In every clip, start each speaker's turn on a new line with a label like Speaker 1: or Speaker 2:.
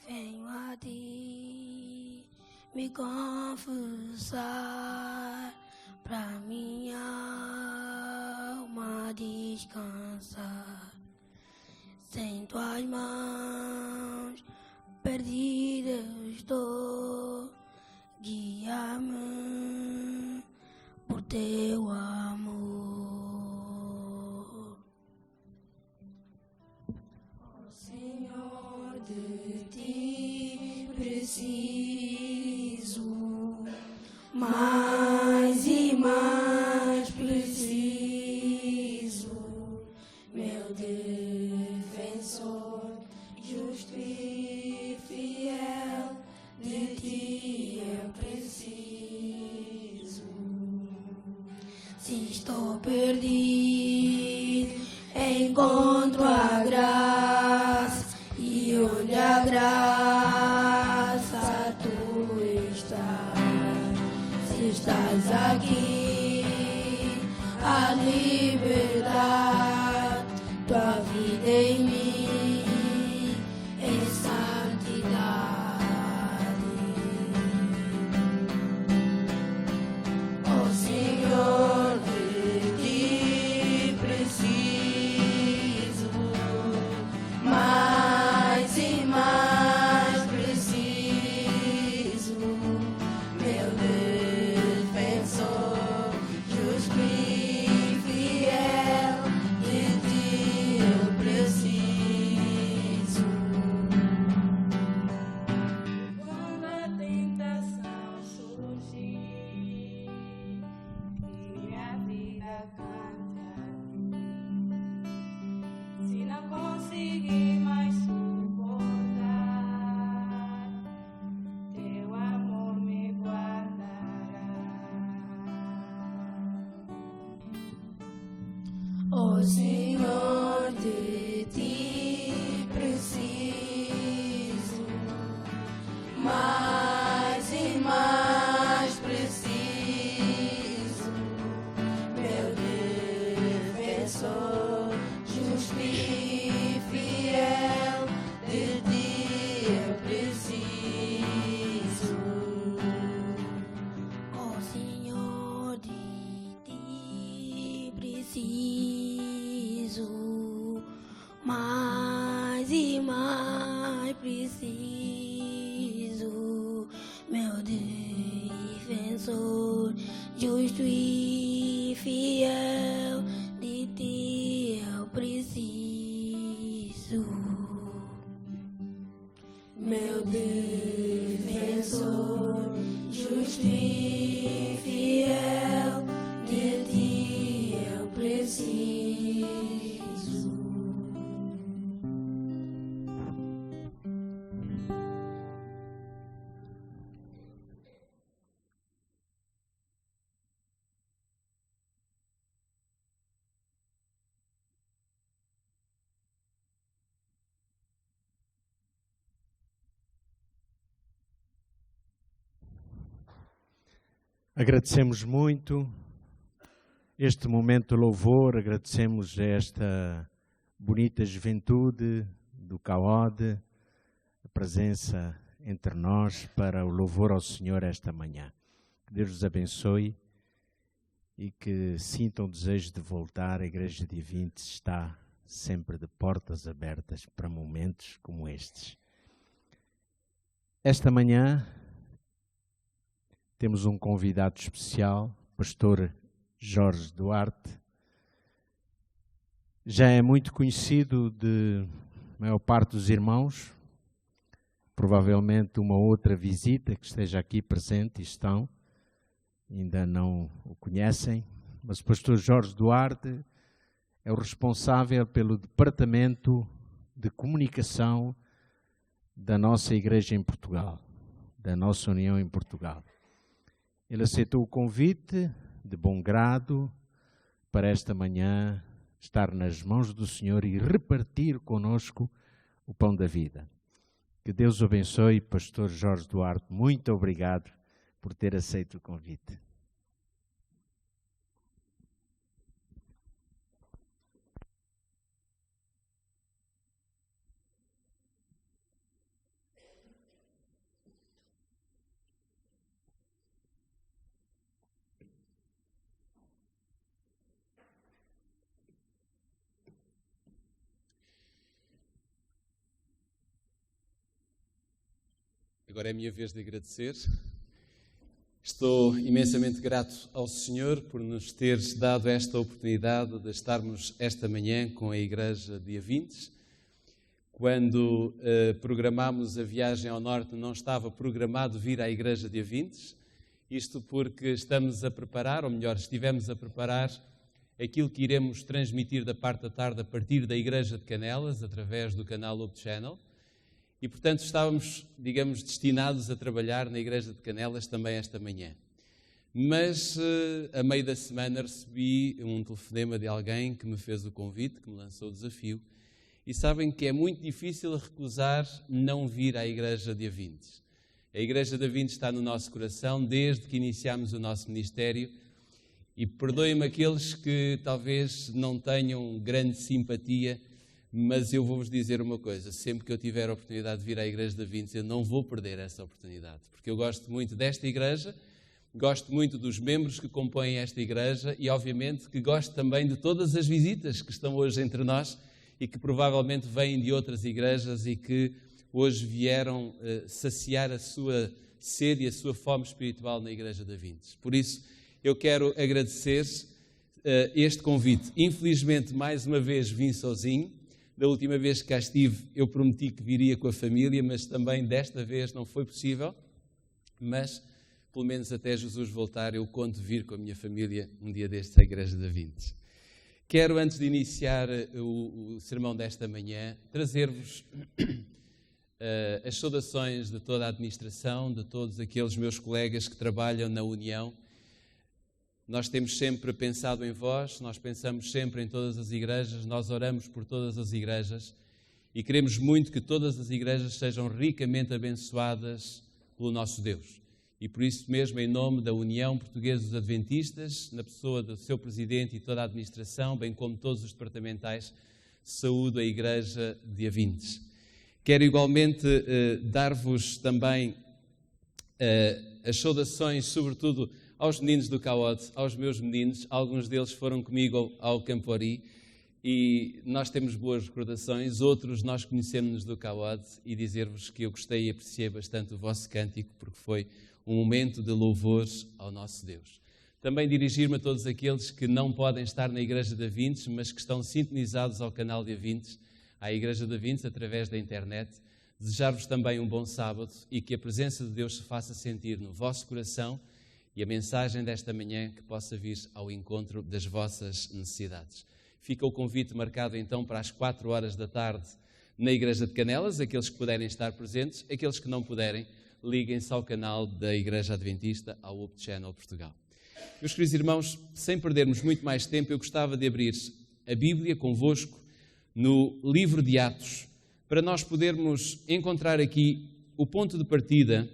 Speaker 1: Venho a ti me confessar, pra minha alma descansar. Sem tuas mãos perdida eu estou, guia-me por teu amor. Ó Senhor, de ti preciso, mais e mais preciso, meu defensor, justo e fiel, de ti eu preciso. Se estou perdido, encontro a graça, e onde a graça tu estás. Se estás aqui, a liberdade, tua vida em mim, em santidade. Ó Senhor, de ti preciso, mais e mais preciso, meu defensor, justo e fiel, de ti eu preciso. Quando a tentação surgir e a vida cante a ti, se não conseguir mais suportar, teu amor me guardará. Ó Senhor, de ti preciso, mais e mais preciso, meu defensor, justo e fiel, de ti eu preciso. Ó Senhor, de ti preciso, mais e mais preciso, meu defensor, justo e fiel, de ti eu preciso. Meu defensor, justo e fiel, de ti eu preciso.
Speaker 2: Agradecemos muito este momento de louvor, agradecemos a esta bonita juventude do CAOD, a presença entre nós para o louvor ao Senhor esta manhã. Que Deus os abençoe e que sintam o desejo de voltar. A Igreja de 20 está sempre de portas abertas para momentos como estes. Esta manhã temos um convidado especial, Pastor Jorge Duarte. Já é muito conhecido de maior parte dos irmãos, provavelmente uma outra visita que esteja aqui presente e estão, ainda não o conhecem, mas o Pastor Jorge Duarte é o responsável pelo departamento de comunicação da nossa igreja em Portugal, da nossa união em Portugal. Ele aceitou o convite de bom grado para esta manhã estar nas mãos do Senhor e repartir conosco o pão da vida. Que Deus o abençoe, Pastor Jorge Duarte. Muito obrigado por ter aceito o convite.
Speaker 3: Agora é a minha vez de agradecer. Estou imensamente grato ao Senhor por nos ter dado esta oportunidade de estarmos esta manhã com a Igreja de Avintes. Quando programámos a viagem ao Norte, não estava programado vir à Igreja de Avintes. Isto porque estamos a preparar, ou melhor, estivemos a preparar aquilo que iremos transmitir da parte da tarde a partir da Igreja de Canelas, através do canal Hope Channel. E, portanto, estávamos, digamos, destinados a trabalhar na Igreja de Canelas também esta manhã. Mas, a meio da semana, recebi um telefonema de alguém que me fez o convite, que me lançou o desafio. E sabem que é muito difícil recusar não vir à Igreja de Avintes. A Igreja de Avintes está no nosso coração desde que iniciámos o nosso ministério. E perdoem-me aqueles que talvez não tenham grande simpatia, mas eu vou-vos dizer uma coisa, sempre que eu tiver a oportunidade de vir à Igreja de Avintes, eu não vou perder essa oportunidade, porque eu gosto muito desta Igreja, gosto muito dos membros que compõem esta Igreja e, obviamente, que gosto também de todas as visitas que estão hoje entre nós e que provavelmente vêm de outras igrejas e que hoje vieram saciar a sua sede e a sua fome espiritual na Igreja de Avintes. Por isso, eu quero agradecer este convite. Infelizmente, mais uma vez vim sozinho. Da última vez que cá estive, eu prometi que viria com a família, mas também desta vez não foi possível. Mas, pelo menos até Jesus voltar, eu conto vir com a minha família um dia destes à Igreja de Avintes. Quero, antes de iniciar o sermão desta manhã, trazer-vos as saudações de toda a administração, de todos aqueles meus colegas que trabalham na União. Nós temos sempre pensado em vós, nós pensamos sempre em todas as igrejas, nós oramos por todas as igrejas e queremos muito que todas as igrejas sejam ricamente abençoadas pelo nosso Deus. E por isso mesmo, em nome da União Portuguesa dos Adventistas, na pessoa do seu presidente e toda a administração, bem como todos os departamentais, saúdo a Igreja de Avintes. Quero igualmente dar-vos também as saudações, sobretudo aos meninos do CAOD, aos meus meninos. Alguns deles foram comigo ao Campori e nós temos boas recordações. Outros nós conhecemos-nos do CAOD e dizer-vos que eu gostei e apreciei bastante o vosso cântico porque foi um momento de louvor ao nosso Deus. Também dirigir-me a todos aqueles que não podem estar na Igreja de Avintes, mas que estão sintonizados ao canal de Avintes, à Igreja de Avintes, através da internet. Desejar-vos também um bom sábado e que a presença de Deus se faça sentir no vosso coração e a mensagem desta manhã que possa vir ao encontro das vossas necessidades. Fica o convite marcado então para as 4 horas da tarde na Igreja de Canelas, aqueles que puderem estar presentes, aqueles que não puderem, liguem-se ao canal da Igreja Adventista, ao Hope Channel Portugal. Meus queridos irmãos, sem perdermos muito mais tempo, eu gostava de abrir a Bíblia convosco no livro de Atos, para nós podermos encontrar aqui o ponto de partida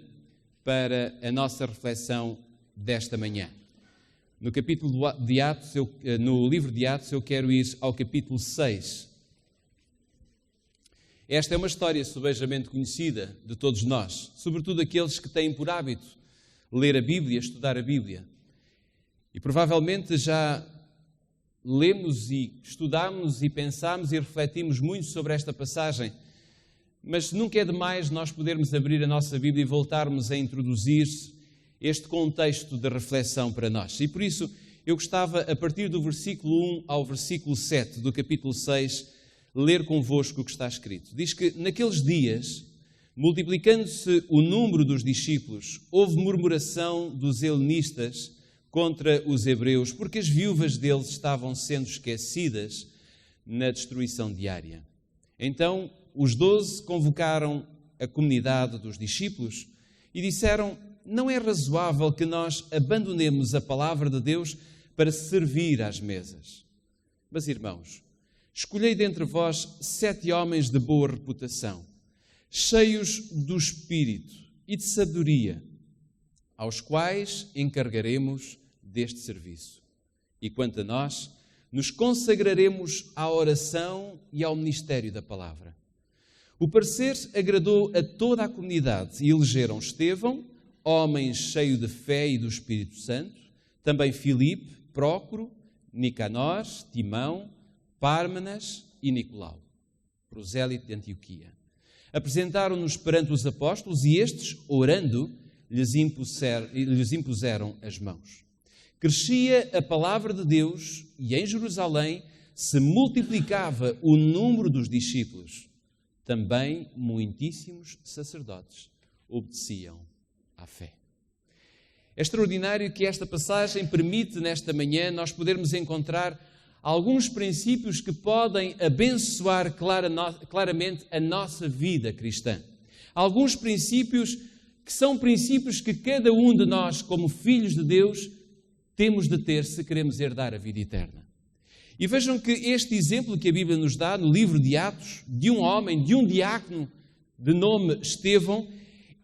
Speaker 3: para a nossa reflexão desta manhã. No capítulo de Atos, no livro de Atos, eu quero ir ao capítulo 6. Esta é uma história sobejamente conhecida de todos nós, sobretudo aqueles que têm por hábito ler a Bíblia, estudar a Bíblia. E provavelmente já lemos e estudamos e pensamos e refletimos muito sobre esta passagem, mas nunca é demais nós podermos abrir a nossa Bíblia e voltarmos a introduzir este contexto de reflexão para nós. E por isso eu gostava, a partir do versículo 1 ao versículo 7 do capítulo 6, ler convosco o que está escrito. Diz que naqueles dias, multiplicando-se o número dos discípulos, houve murmuração dos helenistas contra os hebreus, porque as viúvas deles estavam sendo esquecidas na destruição diária. Então os 12 convocaram a comunidade dos discípulos e disseram: não é razoável que nós abandonemos a palavra de Deus para servir às mesas. Mas, irmãos, escolhei dentre vós 7 homens de boa reputação, cheios do Espírito e de sabedoria, aos quais encarregaremos deste serviço. E quanto a nós, nos consagraremos à oração e ao ministério da palavra. O parecer agradou a toda a comunidade e elegeram Estevão, homem cheio de fé e do Espírito Santo, também Filipe, Prócoro, Nicanor, Timão, Pármenas e Nicolau, prosélito de Antioquia. Apresentaram-nos perante os apóstolos e estes, orando, lhes impuseram as mãos. Crescia a palavra de Deus e em Jerusalém se multiplicava o número dos discípulos. Também muitíssimos sacerdotes obedeciam à fé. É extraordinário que esta passagem permite, nesta manhã, nós podermos encontrar alguns princípios que podem abençoar claramente a nossa vida cristã. Alguns princípios que são princípios que cada um de nós, como filhos de Deus, temos de ter se queremos herdar a vida eterna. E vejam que este exemplo que a Bíblia nos dá no livro de Atos, de um homem, de um diácono de nome Estevão,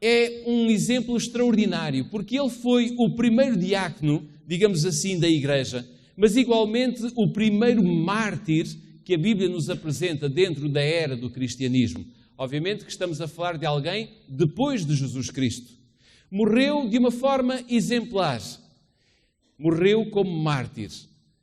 Speaker 3: é um exemplo extraordinário, porque ele foi o primeiro diácono, digamos assim, da igreja, mas igualmente o primeiro mártir que a Bíblia nos apresenta dentro da era do cristianismo. Obviamente que estamos a falar de alguém depois de Jesus Cristo. Morreu de uma forma exemplar. Morreu como mártir.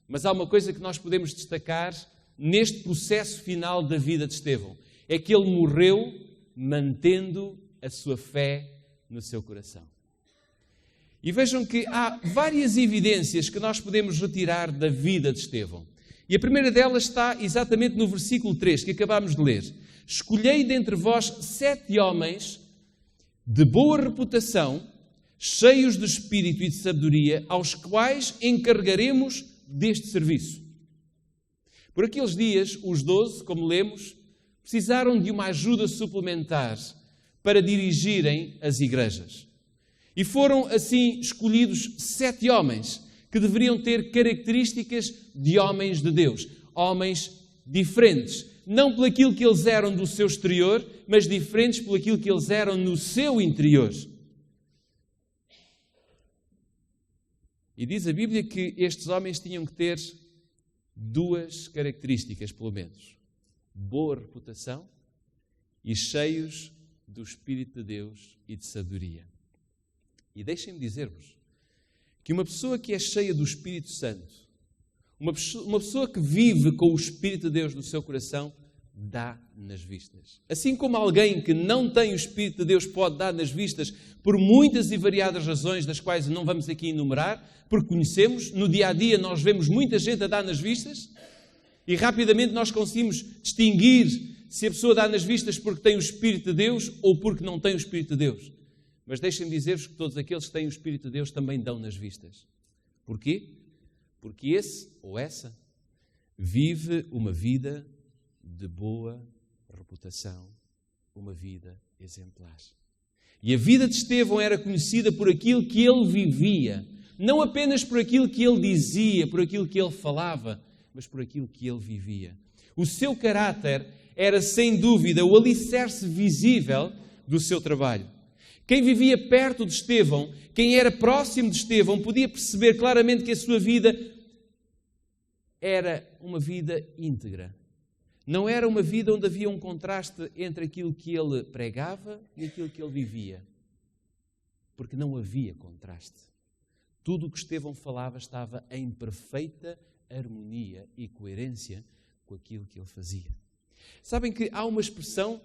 Speaker 3: Mas há uma coisa que nós podemos destacar neste processo final da vida de Estevão. É que ele morreu mantendo a sua fé no seu coração. E vejam que há várias evidências que nós podemos retirar da vida de Estevão. E a primeira delas está exatamente no versículo 3, que acabámos de ler. Escolhei dentre vós 7 homens de boa reputação, cheios de espírito e de sabedoria, aos quais encarregaremos deste serviço. Por aqueles dias, os 12, como lemos, precisaram de uma ajuda suplementar para dirigirem as igrejas. E foram assim escolhidos 7 homens que deveriam ter características de homens de Deus. Homens diferentes. Não por aquilo que eles eram do seu exterior, mas diferentes por aquilo que eles eram no seu interior. E diz a Bíblia que estes homens tinham que ter 2 características, pelo menos. Boa reputação e cheios do Espírito de Deus e de sabedoria. E deixem-me dizer-vos que uma pessoa que é cheia do Espírito Santo, uma pessoa que vive com o Espírito de Deus no seu coração, dá nas vistas. Assim como alguém que não tem o Espírito de Deus pode dar nas vistas por muitas e variadas razões, das quais não vamos aqui enumerar, porque conhecemos, no dia a dia nós vemos muita gente a dar nas vistas e rapidamente nós conseguimos distinguir se a pessoa dá nas vistas porque tem o Espírito de Deus ou porque não tem o Espírito de Deus. Mas deixem-me dizer-vos que todos aqueles que têm o Espírito de Deus também dão nas vistas. Porquê? Porque esse ou essa vive uma vida de boa reputação, uma vida exemplar. E a vida de Estevão era conhecida por aquilo que ele vivia, não apenas por aquilo que ele dizia, por aquilo que ele falava, mas por aquilo que ele vivia. O seu caráter era, sem dúvida, o alicerce visível do seu trabalho. Quem vivia perto de Estevão, quem era próximo de Estevão, podia perceber claramente que a sua vida era uma vida íntegra. Não era uma vida onde havia um contraste entre aquilo que ele pregava e aquilo que ele vivia. Porque não havia contraste. Tudo o que Estevão falava estava em perfeita harmonia e coerência com aquilo que ele fazia. Sabem que há uma expressão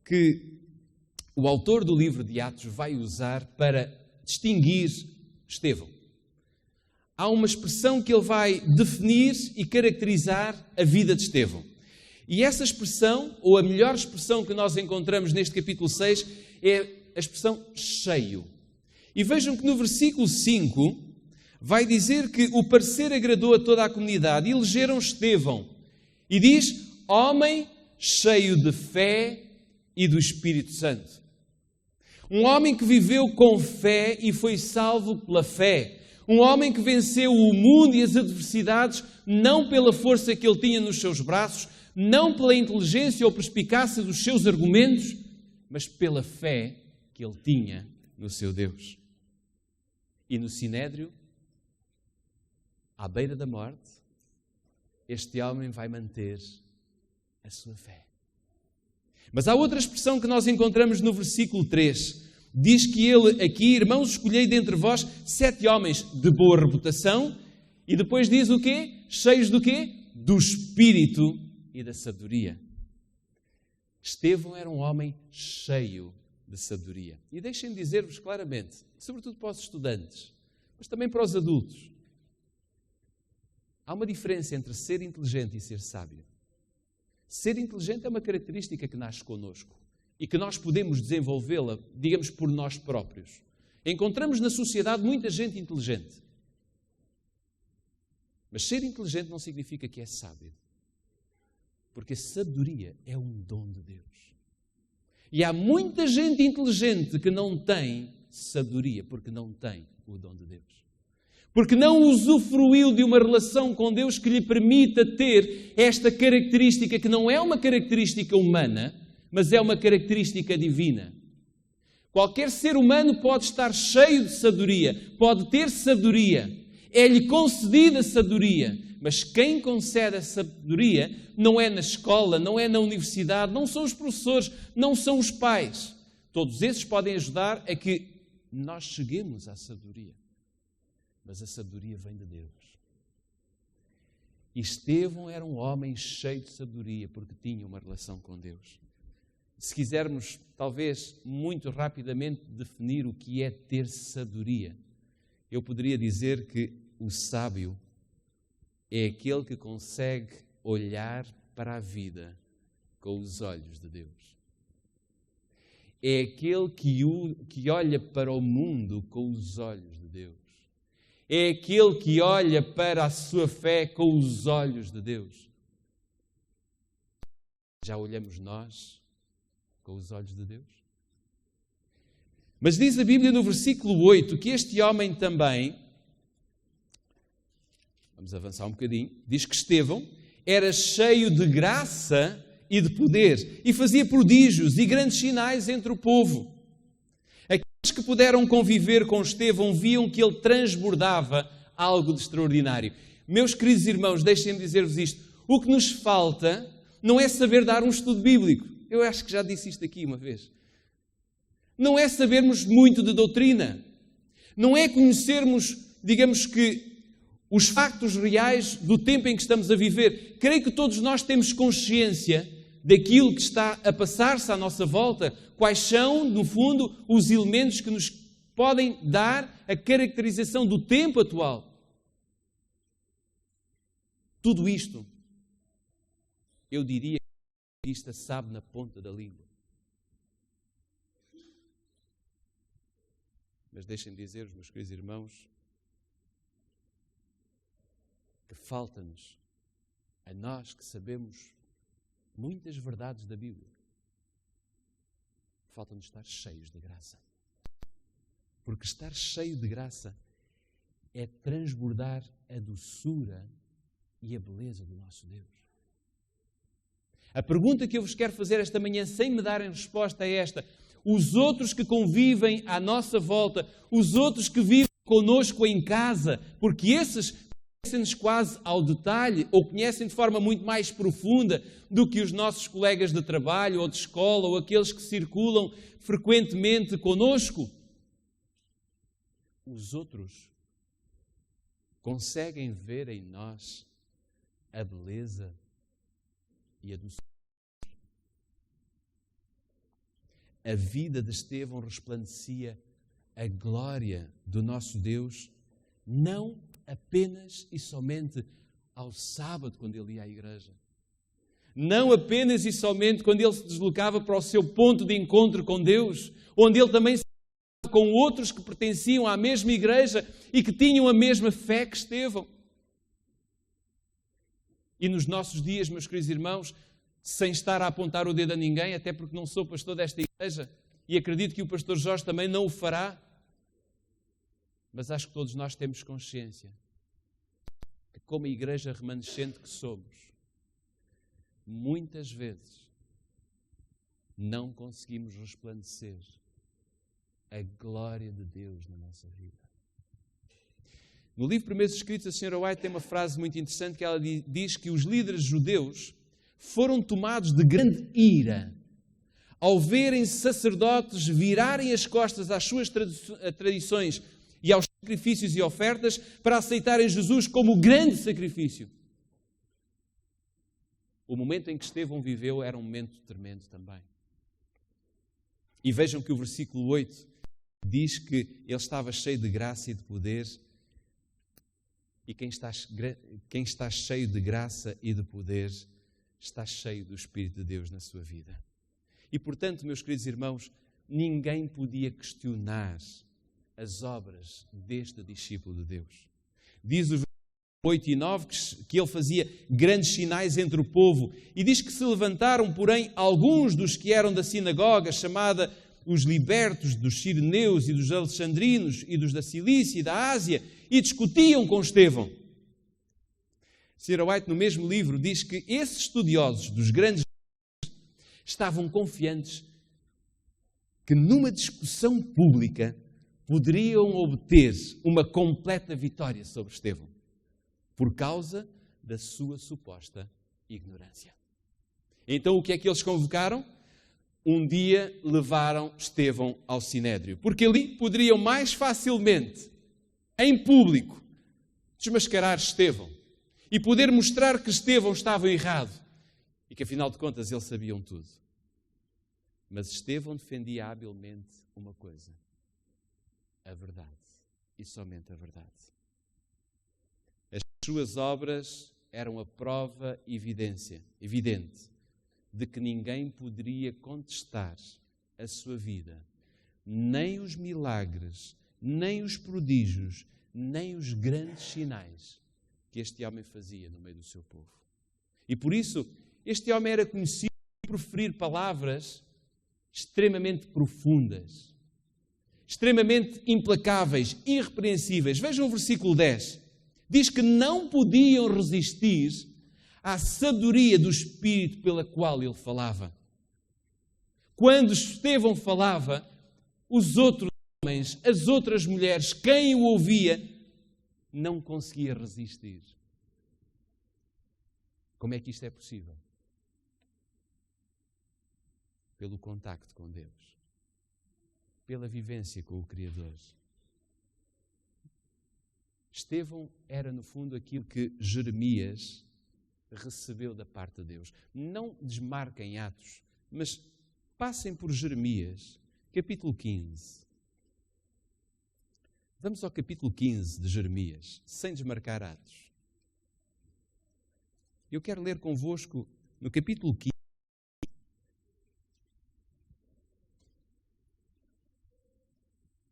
Speaker 3: que o autor do livro de Atos vai usar para distinguir Estevão. Há uma expressão que ele vai definir e caracterizar a vida de Estevão. E essa expressão, ou a melhor expressão que nós encontramos neste capítulo 6, é a expressão cheio. E vejam que no versículo 5 vai dizer que o parecer agradou a toda a comunidade e elegeram Estevão. E diz, homem cheio de fé e do Espírito Santo. Um homem que viveu com fé e foi salvo pela fé. Um homem que venceu o mundo e as adversidades não pela força que ele tinha nos seus braços, não pela inteligência ou perspicácia dos seus argumentos, mas pela fé que ele tinha no seu Deus. E no Sinédrio, à beira da morte, este homem vai manter a sua fé. Mas há outra expressão que nós encontramos no versículo 3. Diz que ele aqui, irmãos, escolhei dentre vós 7 homens de boa reputação. E depois diz o quê? Cheios do quê? Do Espírito e da sabedoria. Estevão era um homem cheio de sabedoria. E deixem-me dizer-vos claramente, sobretudo para os estudantes, mas também para os adultos, há uma diferença entre ser inteligente e ser sábio. Ser inteligente é uma característica que nasce connosco e que nós podemos desenvolvê-la, digamos, por nós próprios. Encontramos na sociedade muita gente inteligente. Mas ser inteligente não significa que é sábio. Porque a sabedoria é um dom de Deus. E há muita gente inteligente que não tem sabedoria, porque não tem o dom de Deus. Porque não usufruiu de uma relação com Deus que lhe permita ter esta característica, que não é uma característica humana, mas é uma característica divina. Qualquer ser humano pode estar cheio de sabedoria, pode ter sabedoria, é-lhe concedida sabedoria, mas quem concede a sabedoria não é na escola, não é na universidade, não são os professores, não são os pais. Todos esses podem ajudar a que nós cheguemos à sabedoria. Mas a sabedoria vem de Deus. E Estevão era um homem cheio de sabedoria, porque tinha uma relação com Deus. Se quisermos, talvez, muito rapidamente definir o que é ter sabedoria, eu poderia dizer que o sábio é aquele que consegue olhar para a vida com os olhos de Deus. É aquele que olha para o mundo com os olhos de Deus. É aquele que olha para a sua fé com os olhos de Deus. Já olhamos nós com os olhos de Deus? Mas diz a Bíblia no versículo 8 que este homem também, vamos avançar um bocadinho, diz que Estevão era cheio de graça e de poder e fazia prodígios e grandes sinais entre o povo. Aqueles que puderam conviver com Estevão viam que ele transbordava algo de extraordinário. Meus queridos irmãos, deixem-me dizer-vos isto. O que nos falta não é saber dar um estudo bíblico. Eu acho que já disse isto aqui uma vez. Não é sabermos muito de doutrina. Não é conhecermos, digamos que, os factos reais do tempo em que estamos a viver. Creio que todos nós temos consciência daquilo que está a passar-se à nossa volta. Quais são, no fundo, os elementos que nos podem dar a caracterização do tempo atual. Tudo isto, eu diria que o cientista sabe na ponta da língua. Mas deixem-me dizer-vos, meus queridos irmãos, que falta-nos, a nós que sabemos muitas verdades da Bíblia, falta-nos estar cheios de graça. Porque estar cheio de graça é transbordar a doçura e a beleza do nosso Deus. A pergunta que eu vos quero fazer esta manhã, sem me darem resposta, é esta. Os outros que convivem à nossa volta, os outros que vivem connosco em casa, porque esses conhecem-nos quase ao detalhe ou conhecem de forma muito mais profunda do que os nossos colegas de trabalho ou de escola ou aqueles que circulam frequentemente connosco. Os outros conseguem ver em nós a beleza e a doçura. A vida de Estevão resplandecia a glória do nosso Deus, não apenas e somente ao sábado, quando ele ia à igreja. Não apenas e somente quando ele se deslocava para o seu ponto de encontro com Deus, onde ele também se encontrava com outros que pertenciam à mesma igreja e que tinham a mesma fé que Estevão. E nos nossos dias, meus queridos irmãos, sem estar a apontar o dedo a ninguém, até porque não sou pastor desta igreja, e acredito que o pastor Jorge também não o fará, mas acho que todos nós temos consciência que, como a igreja remanescente que somos, muitas vezes não conseguimos resplandecer a glória de Deus na nossa vida. No livro Primeiros Escritos, a Sra. White tem uma frase muito interessante que ela diz que os líderes judeus foram tomados de grande ira ao verem sacerdotes virarem as costas às suas tradições e aos sacrifícios e ofertas para aceitarem Jesus como o grande sacrifício. O momento em que Estevão viveu era um momento tremendo também. E vejam que o versículo 8 diz que ele estava cheio de graça e de poder. E quem está cheio de graça e de poder está cheio do Espírito de Deus na sua vida. E, portanto, meus queridos irmãos, ninguém podia questionar as obras deste discípulo de Deus. Diz o versículo 8 e 9 que ele fazia grandes sinais entre o povo. E diz que se levantaram, porém, alguns dos que eram da sinagoga, chamada os libertos, dos cireneus e dos alexandrinos e dos da Cilícia e da Ásia, e discutiam com Estevão. Sr. White, no mesmo livro, diz que esses estudiosos dos grandes estavam confiantes que numa discussão pública poderiam obter uma completa vitória sobre Estevão, por causa da sua suposta ignorância. Então o que é que eles convocaram? Um dia levaram Estevão ao Sinédrio, porque ali poderiam mais facilmente, em público, desmascarar Estevão e poder mostrar que Estevão estava errado e que, afinal de contas, eles sabiam tudo. Mas Estevão defendia habilmente uma coisa: a verdade, e somente a verdade. As suas obras eram a prova evidente de que ninguém poderia contestar a sua vida, nem os milagres, nem os prodígios, nem os grandes sinais que este homem fazia no meio do seu povo. E por isso, este homem era conhecido por proferir palavras extremamente profundas, extremamente implacáveis, irrepreensíveis. Vejam o versículo 10. Diz que não podiam resistir à sabedoria do Espírito pela qual ele falava. Quando Estevão falava, os outros homens, as outras mulheres, quem o ouvia, não conseguia resistir. Como é que isto é possível? Pelo contacto com Deus, pela vivência com o Criador. Estevão era, no fundo, aquilo que Jeremias recebeu da parte de Deus. Não desmarquem Atos, mas passem por Jeremias, capítulo 15. Vamos ao capítulo 15 de Jeremias, sem desmarcar Atos. Eu quero ler convosco no capítulo 15,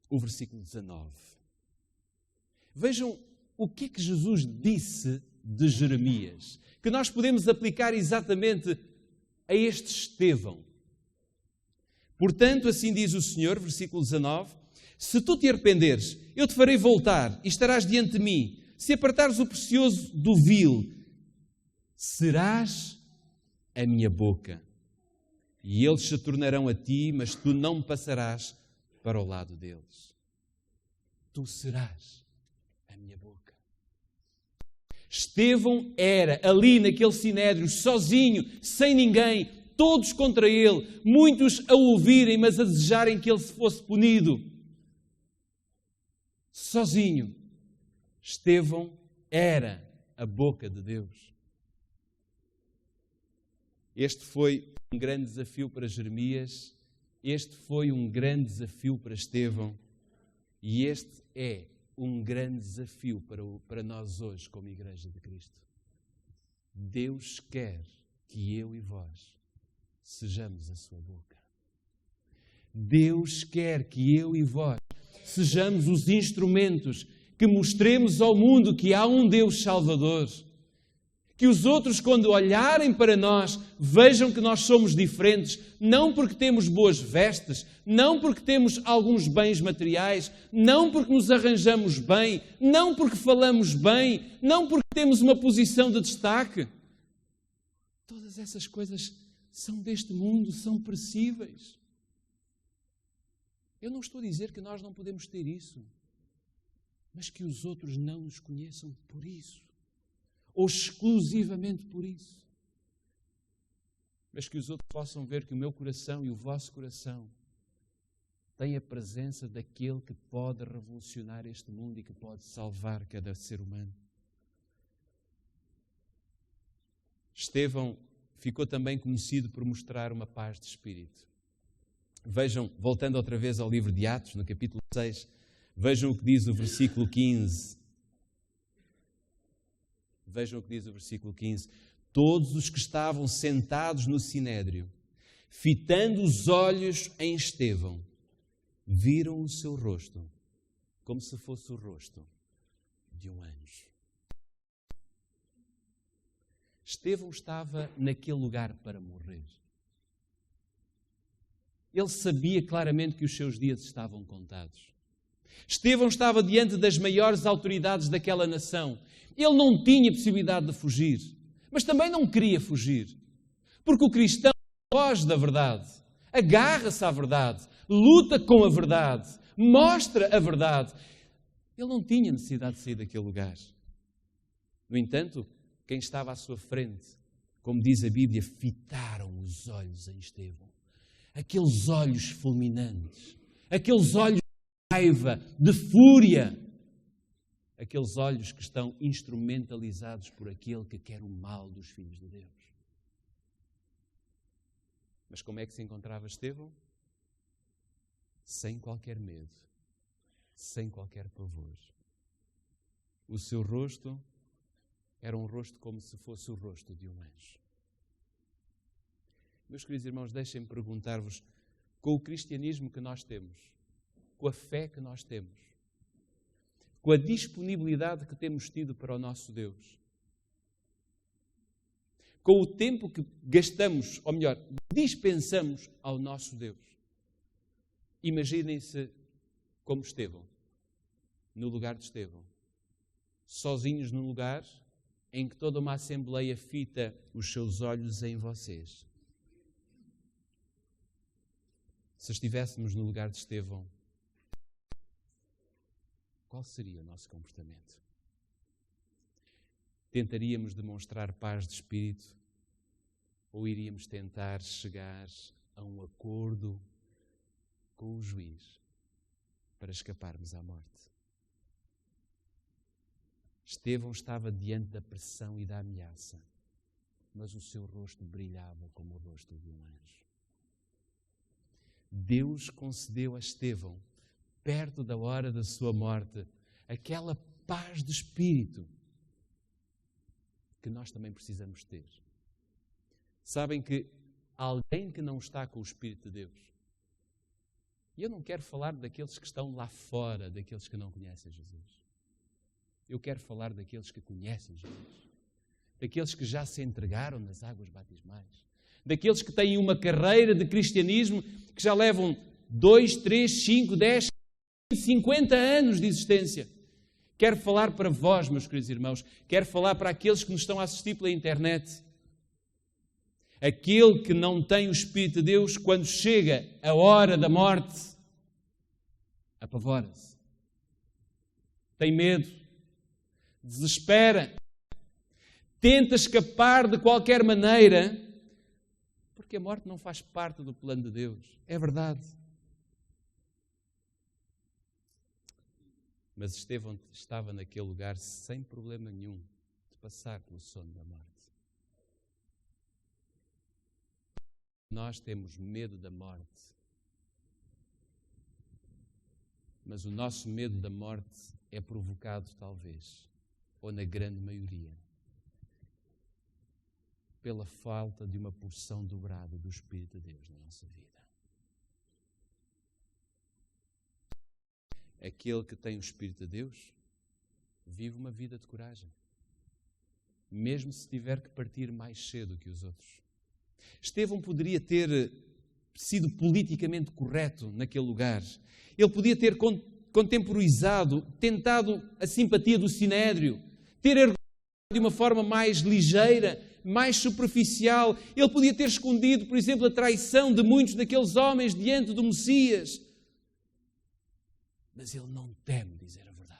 Speaker 3: o versículo 19. Vejam o que é que Jesus disse de Jeremias, que nós podemos aplicar exatamente a este Estevão. Portanto, assim diz o Senhor, versículo 19, se tu te arrependeres, eu te farei voltar e estarás diante de mim. Se apartares o precioso do vil, serás a minha boca. E eles se tornarão a ti, mas tu não me passarás para o lado deles. Tu serás a minha boca. Estevão era ali naquele sinédrio, sozinho, sem ninguém, todos contra ele, muitos a ouvirem, mas a desejarem que ele fosse punido. Sozinho, Estevão era a boca de Deus. Este foi um grande desafio para Jeremias, este foi um grande desafio para Estevão e este é um grande desafio para nós hoje como Igreja de Cristo. Deus quer que eu e vós sejamos a sua boca. Deus quer que eu e vós sejamos os instrumentos que mostremos ao mundo que há um Deus Salvador. Que os outros, quando olharem para nós, vejam que nós somos diferentes, não porque temos boas vestes, não porque temos alguns bens materiais, não porque nos arranjamos bem, não porque falamos bem, não porque temos uma posição de destaque. Todas essas coisas são deste mundo, são perecíveis. Eu não estou a dizer que nós não podemos ter isso, mas que os outros não nos conheçam por isso. Ou exclusivamente por isso. Mas que os outros possam ver que o meu coração e o vosso coração têm a presença daquele que pode revolucionar este mundo e que pode salvar cada ser humano. Estevão ficou também conhecido por mostrar uma paz de espírito. Vejam, voltando outra vez ao livro de Atos, no capítulo 6, vejam o que diz o versículo 15. Vejam o que diz o versículo 15. Todos os que estavam sentados no sinédrio, fitando os olhos em Estevão, viram o seu rosto como se fosse o rosto de um anjo. Estevão estava naquele lugar para morrer. Ele sabia claramente que os seus dias estavam contados. Estevão estava diante das maiores autoridades daquela nação. Ele não tinha possibilidade de fugir, mas também não queria fugir. Porque o cristão foge da verdade, agarra-se à verdade, luta com a verdade, mostra a verdade. Ele não tinha necessidade de sair daquele lugar. No entanto, quem estava à sua frente, como diz a Bíblia, fitaram os olhos em Estevão. Aqueles olhos fulminantes, aqueles olhos de raiva, de fúria, aqueles olhos que estão instrumentalizados por aquele que quer o mal dos filhos de Deus. Mas como é que se encontrava Estevão? Sem qualquer medo, sem qualquer pavor. O seu rosto era um rosto como se fosse o rosto de um anjo. Meus queridos irmãos, deixem-me perguntar-vos, com o cristianismo que nós temos, com a fé que nós temos, com a disponibilidade que temos tido para o nosso Deus, com o tempo que gastamos, ou melhor, dispensamos ao nosso Deus, imaginem-se como Estevão, no lugar de Estevão, sozinhos num lugar em que toda uma assembleia fita os seus olhos em vocês. Se estivéssemos no lugar de Estevão, qual seria o nosso comportamento? Tentaríamos demonstrar paz de espírito ou iríamos tentar chegar a um acordo com o juiz para escaparmos à morte? Estevão estava diante da pressão e da ameaça, mas o seu rosto brilhava como o rosto de um anjo. Deus concedeu a Estevão, perto da hora da sua morte, aquela paz de espírito que nós também precisamos ter. Sabem que alguém que não está com o Espírito de Deus, e eu não quero falar daqueles que estão lá fora, daqueles que não conhecem Jesus. Eu quero falar daqueles que conhecem Jesus, daqueles que já se entregaram nas águas batismais, daqueles que têm uma carreira de cristianismo que já levam 2, 3, 5, 10, 50 anos de existência. Quero falar para vós, meus queridos irmãos, quero falar para aqueles que nos estão a assistir pela internet. Aquele que não tem o Espírito de Deus, quando chega a hora da morte, apavora-se, tem medo, desespera, tenta escapar de qualquer maneira, porque a morte não faz parte do plano de Deus. É verdade. Mas Estevão estava naquele lugar sem problema nenhum de passar pelo sono da morte. Nós temos medo da morte, mas o nosso medo da morte é provocado, talvez, ou na grande maioria, pela falta de uma porção dobrada do Espírito de Deus na nossa vida. Aquele que tem o Espírito de Deus vive uma vida de coragem, mesmo se tiver que partir mais cedo que os outros. Estevão poderia ter sido politicamente correto naquele lugar. Ele podia ter contemporizado, tentado a simpatia do Sinédrio, ter argumentado de uma forma mais ligeira, mais superficial. Ele podia ter escondido, por exemplo, a traição de muitos daqueles homens diante do Messias. Mas ele não teme dizer a verdade.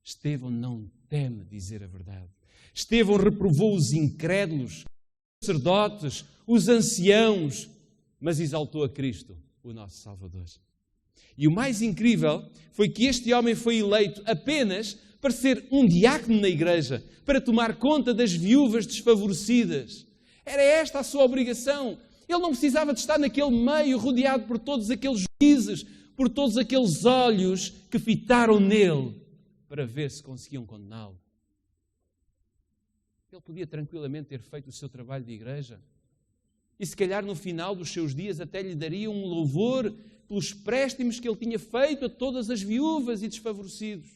Speaker 3: Estevão não teme dizer a verdade. Estevão reprovou os incrédulos, os sacerdotes, os anciãos, mas exaltou a Cristo, o nosso Salvador. E o mais incrível foi que este homem foi eleito apenas para ser um diácono na igreja, para tomar conta das viúvas desfavorecidas. Era esta a sua obrigação. Ele não precisava de estar naquele meio rodeado por todos aqueles juízes, por todos aqueles olhos que fitaram nele para ver se conseguiam condená-lo. Ele podia tranquilamente ter feito o seu trabalho de igreja e se calhar no final dos seus dias até lhe daria um louvor pelos préstimos que ele tinha feito a todas as viúvas e desfavorecidos.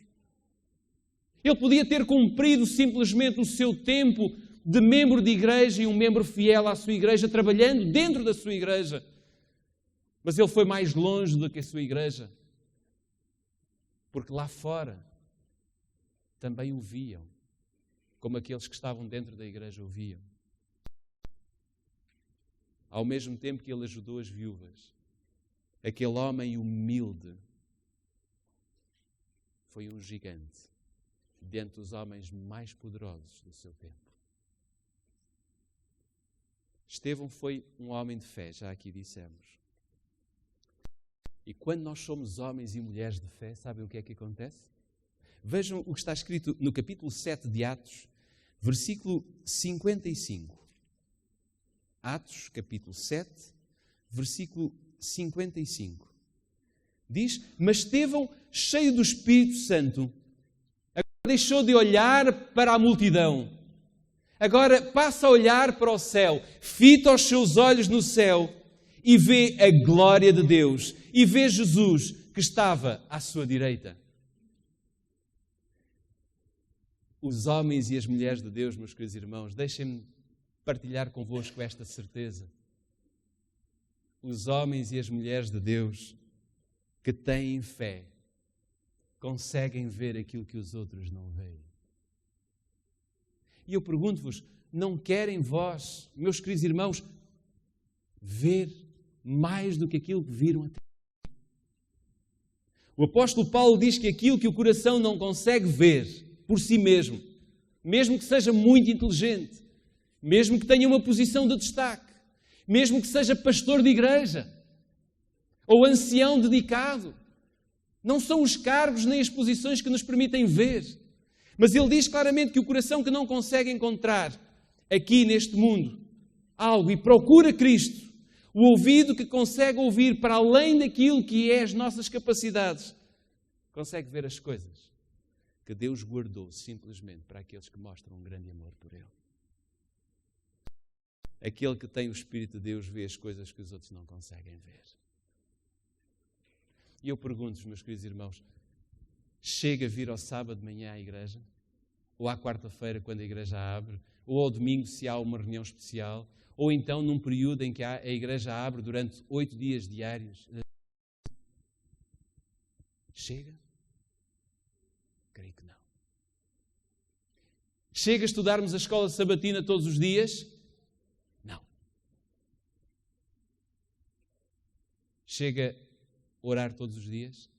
Speaker 3: Ele podia ter cumprido simplesmente o seu tempo de membro de igreja e um membro fiel à sua igreja, trabalhando dentro da sua igreja. Mas ele foi mais longe do que a sua igreja, porque lá fora também o viam, como aqueles que estavam dentro da igreja o viam. Ao mesmo tempo que ele ajudou as viúvas, aquele homem humilde foi um gigante dentre os homens mais poderosos do seu tempo. Estevão foi um homem de fé, já aqui dissemos. E quando nós somos homens e mulheres de fé, sabem o que é que acontece? Vejam o que está escrito no capítulo 7 de Atos, versículo 55. Atos, capítulo 7, versículo 55. Diz: mas Estevão, cheio do Espírito Santo, agora deixou de olhar para a multidão. Agora passa a olhar para o céu, fita os seus olhos no céu e vê a glória de Deus. E vê Jesus que estava à sua direita. Os homens e as mulheres de Deus, meus queridos irmãos, deixem-me partilhar convosco esta certeza. Os homens e as mulheres de Deus que têm fé conseguem ver aquilo que os outros não veem. E eu pergunto-vos, não querem vós, meus queridos irmãos, ver mais do que aquilo que viram até? O apóstolo Paulo diz que aquilo que o coração não consegue ver por si mesmo, mesmo que seja muito inteligente, mesmo que tenha uma posição de destaque, mesmo que seja pastor de igreja ou ancião dedicado, não são os cargos nem as posições que nos permitem ver. Mas ele diz claramente que o coração que não consegue encontrar aqui neste mundo algo e procura Cristo, o ouvido que consegue ouvir para além daquilo que é as nossas capacidades, consegue ver as coisas que Deus guardou simplesmente para aqueles que mostram um grande amor por Ele. Aquele que tem o Espírito de Deus vê as coisas que os outros não conseguem ver. E eu pergunto-vos, meus queridos irmãos, chega a vir ao sábado de manhã à igreja? Ou à quarta-feira, quando a igreja abre? Ou ao domingo, se há uma reunião especial? Ou então num período em que a igreja abre durante 8 dias diários? Chega? Creio que não. Chega a estudarmos a escola sabatina todos os dias? Não. Chega a orar todos os dias?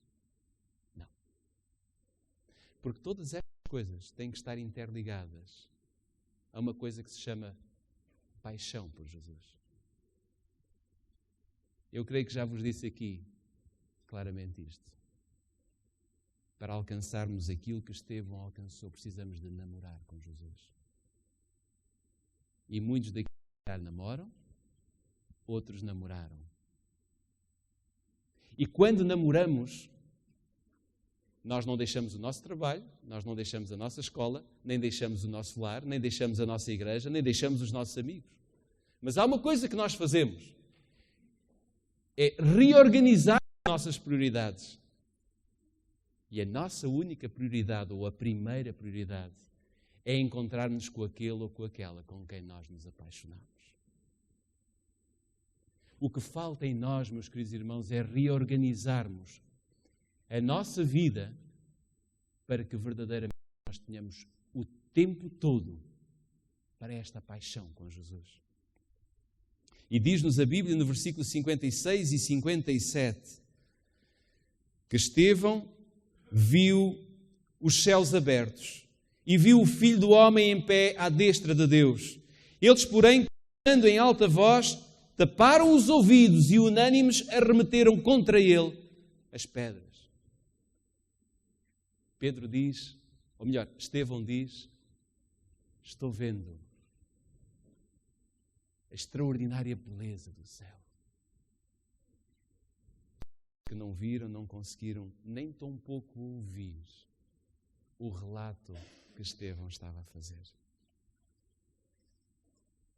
Speaker 3: Não. Porque todas estas coisas têm que estar interligadas a uma coisa que se chama paixão por Jesus. Eu creio que já vos disse aqui claramente isto. Para alcançarmos aquilo que Estevão alcançou, precisamos de namorar com Jesus. E muitos daqui já namoram, outros namoraram. E quando namoramos, nós não deixamos o nosso trabalho, nós não deixamos a nossa escola, nem deixamos o nosso lar, nem deixamos a nossa igreja, nem deixamos os nossos amigos. Mas há uma coisa que nós fazemos, é reorganizar as nossas prioridades. E a nossa única prioridade, ou a primeira prioridade, é encontrar-nos com aquele ou com aquela com quem nós nos apaixonamos. O que falta em nós, meus queridos irmãos, é reorganizarmos a nossa vida para que verdadeiramente nós tenhamos o tempo todo para esta paixão com Jesus. E diz-nos a Bíblia no versículo 56 e 57 que Estevão viu os céus abertos e viu o Filho do Homem em pé à destra de Deus. Eles, porém, clamando em alta voz, taparam os ouvidos e unânimes arremeteram contra ele as pedras. Pedro diz Ou melhor, Estevão diz: estou vendo a extraordinária beleza do céu. Que não viram, não conseguiram nem tão pouco ouvir o relato que Estevão estava a fazer.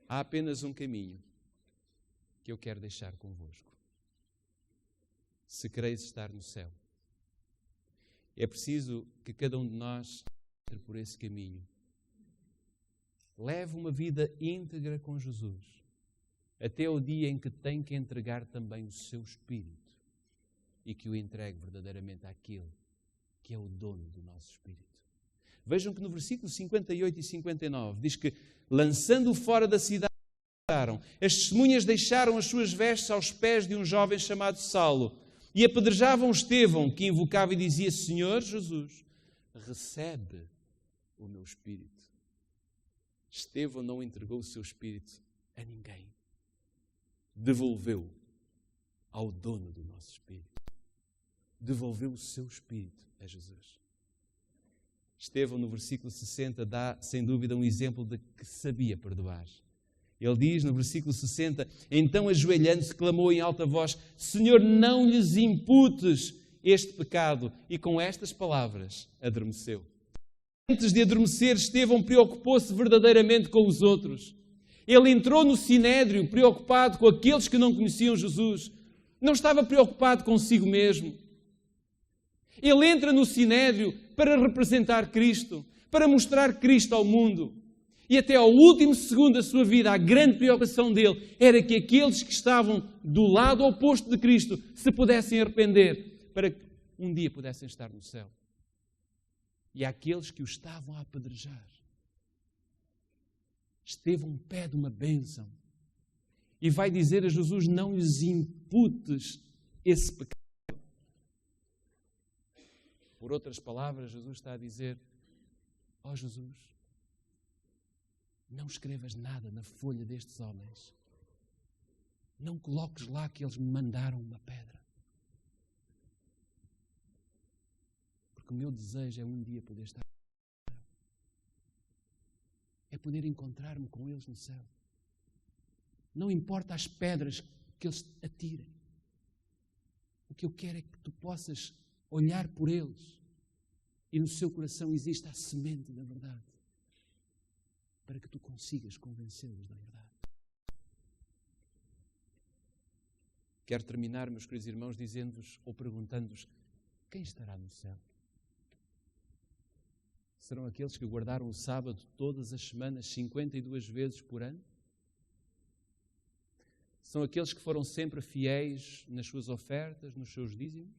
Speaker 3: Há apenas um caminho que eu quero deixar convosco. Se quereis estar no céu, é preciso que cada um de nós entre por esse caminho. Leve uma vida íntegra com Jesus, até o dia em que tem que entregar também o seu espírito e que o entregue verdadeiramente àquele que é o dono do nosso espírito. Vejam que no versículo 58 e 59 diz que, lançando-o fora da cidade, as testemunhas deixaram as suas vestes aos pés de um jovem chamado Saulo e apedrejavam Estevão, que invocava e dizia: Senhor Jesus, recebe o meu espírito. Estevão não entregou o seu espírito a ninguém. Devolveu ao dono do nosso espírito. Devolveu o seu espírito a Jesus. Estevão, no versículo 60, dá, sem dúvida, um exemplo de que sabia perdoar. Ele diz, no versículo 60, então, ajoelhando-se, clamou em alta voz: Senhor, não lhes imputes este pecado. E com estas palavras, adormeceu. Antes de adormecer, Estevão preocupou-se verdadeiramente com os outros. Ele entrou no sinédrio preocupado com aqueles que não conheciam Jesus. Não estava preocupado consigo mesmo. Ele entra no sinédrio para representar Cristo, para mostrar Cristo ao mundo. E até ao último segundo da sua vida, a grande preocupação dele era que aqueles que estavam do lado oposto de Cristo se pudessem arrepender, para que um dia pudessem estar no céu. E aqueles que o estavam a apedrejar. Estevão pede uma bênção e vai dizer a Jesus: não lhes imputes esse pecado. Por outras palavras, Jesus está a dizer: ó Jesus, não escrevas nada na folha destes homens. Não coloques lá que eles me mandaram uma pedra. Porque o meu desejo é um dia poder estar no céu. É poder encontrar-me com eles no céu. Não importa as pedras que eles atirem. O que eu quero é que tu possas olhar por eles e no seu coração exista a semente da verdade, para que tu consigas convencê-los da verdade. Quero terminar, meus queridos irmãos, dizendo-vos ou perguntando-vos: quem estará no céu? Serão aqueles que guardaram o sábado todas as semanas, 52 vezes por ano? São aqueles que foram sempre fiéis nas suas ofertas, nos seus dízimos?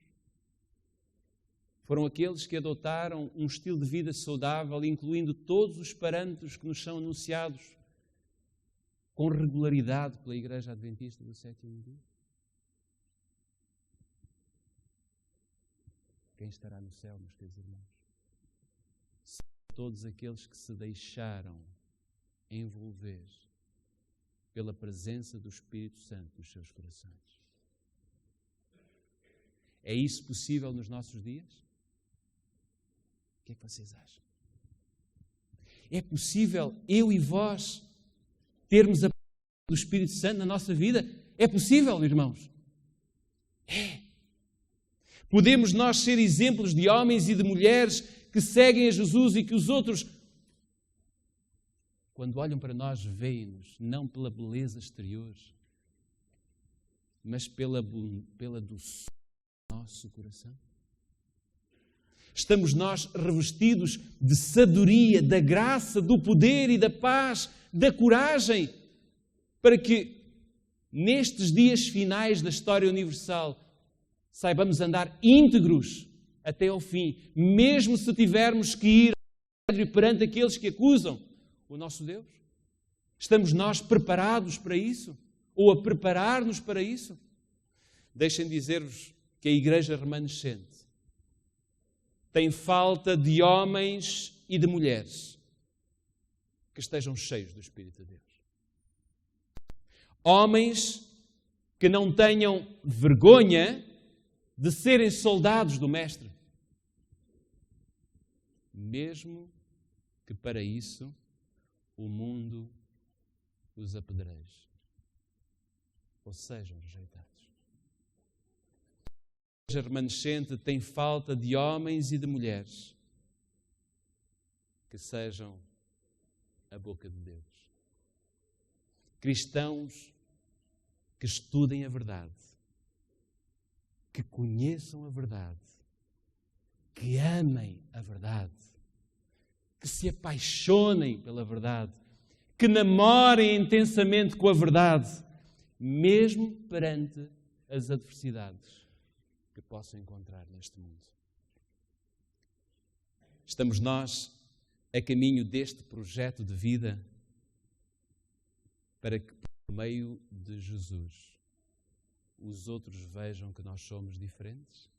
Speaker 3: Foram aqueles que adotaram um estilo de vida saudável, incluindo todos os parâmetros que nos são anunciados com regularidade pela Igreja Adventista do Sétimo Dia? Quem estará no céu, meus queridos irmãos? São todos aqueles que se deixaram envolver pela presença do Espírito Santo nos seus corações. É isso possível nos nossos dias? O que é que vocês acham? É possível eu e vós termos a presença do Espírito Santo na nossa vida? É possível, irmãos? É. Podemos nós ser exemplos de homens e de mulheres que seguem a Jesus e que os outros, quando olham para nós, veem-nos não pela beleza exterior, mas pela doçura do nosso coração? Estamos nós revestidos de sabedoria, da graça, do poder e da paz, da coragem, para que nestes dias finais da história universal saibamos andar íntegros até ao fim, mesmo se tivermos que ir perante aqueles que acusam o nosso Deus? Estamos nós preparados para isso? Ou a preparar-nos para isso? Deixem dizer-vos que a Igreja remanescente tem falta de homens e de mulheres que estejam cheios do Espírito de Deus. Homens que não tenham vergonha de serem soldados do Mestre. mesmo que para isso o mundo os apedreje ou sejam rejeitados. A igreja remanescente tem falta de homens e de mulheres que sejam a boca de Deus. Cristãos que estudem a verdade, que conheçam a verdade, que amem a verdade, que se apaixonem pela verdade, que namorem intensamente com a verdade, mesmo perante as adversidades que possam encontrar neste mundo. Estamos nós a caminho deste projeto de vida para que, por meio de Jesus, os outros vejam que nós somos diferentes?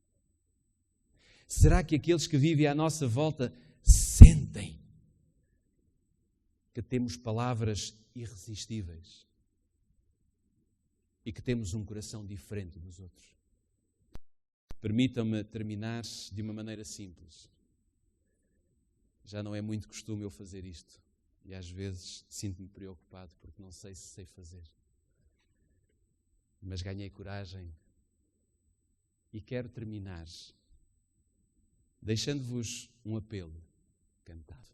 Speaker 3: Será que aqueles que vivem à nossa volta sentem que temos palavras irresistíveis e que temos um coração diferente dos outros? Permitam-me terminar de uma maneira simples. Já não é muito costume eu fazer isto e às vezes sinto-me preocupado porque não sei se sei fazer. Mas ganhei coragem e quero terminar deixando-vos um apelo cantado.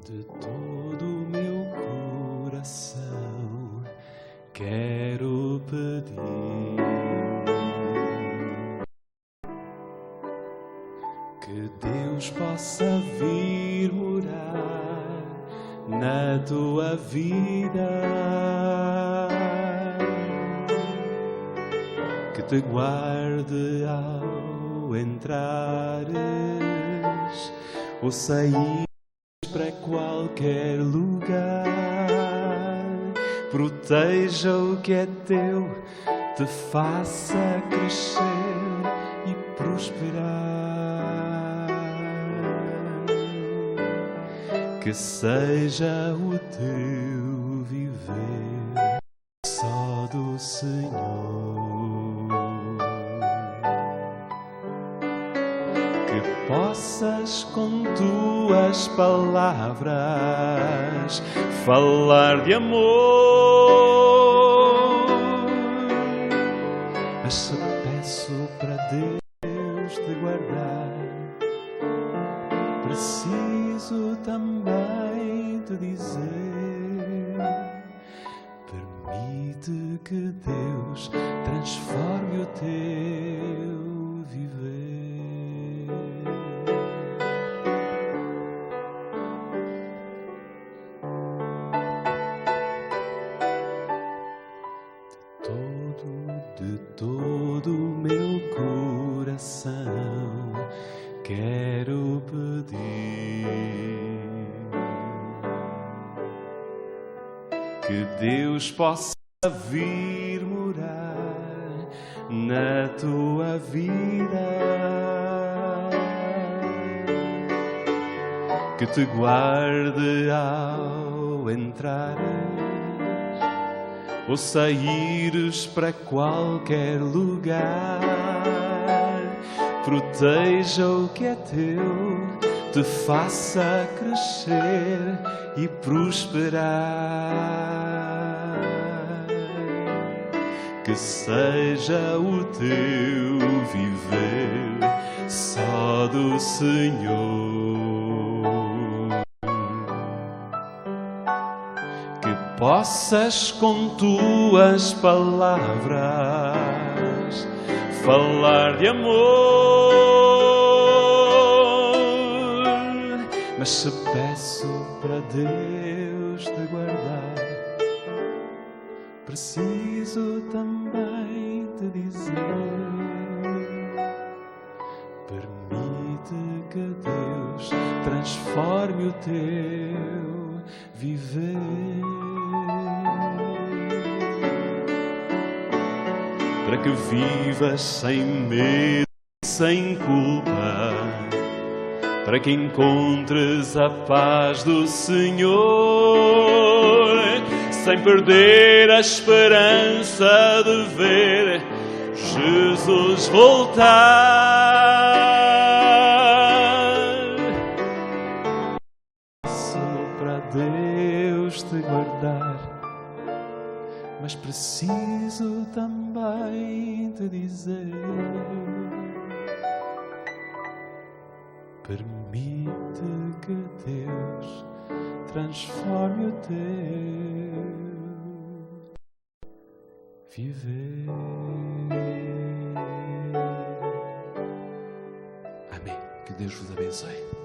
Speaker 4: De todo o meu coração quero pedir que Deus possa vir morar na tua vida, que te guarde ao entrares ou sair para qualquer lugar, proteja o que é teu, te faça crescer e prosperar, que seja o teu viver só do Senhor. Possas com tuas palavras falar de amor, mas só peço para Deus te guardar, preciso também te dizer, permite que Deus transforme o teu viver. De todo o meu coração quero pedir que Deus possa vir morar na tua vida, que te guarde ao entrar ou saíres para qualquer lugar, proteja o que é teu, te faça crescer e prosperar, que seja o teu viver só do Senhor. Possas com tuas palavras falar de amor, mas se peço para Deus te guardar, preciso também te dizer: permite que Deus transforme o teu viver. Para que vivas sem medo, sem culpa, para que encontres a paz do Senhor, sem perder a esperança de ver Jesus voltar. Só para Deus te guardar, mas preciso também te dizer: permite que Deus transforme o teu viver. Amém. Que Deus vos abençoe.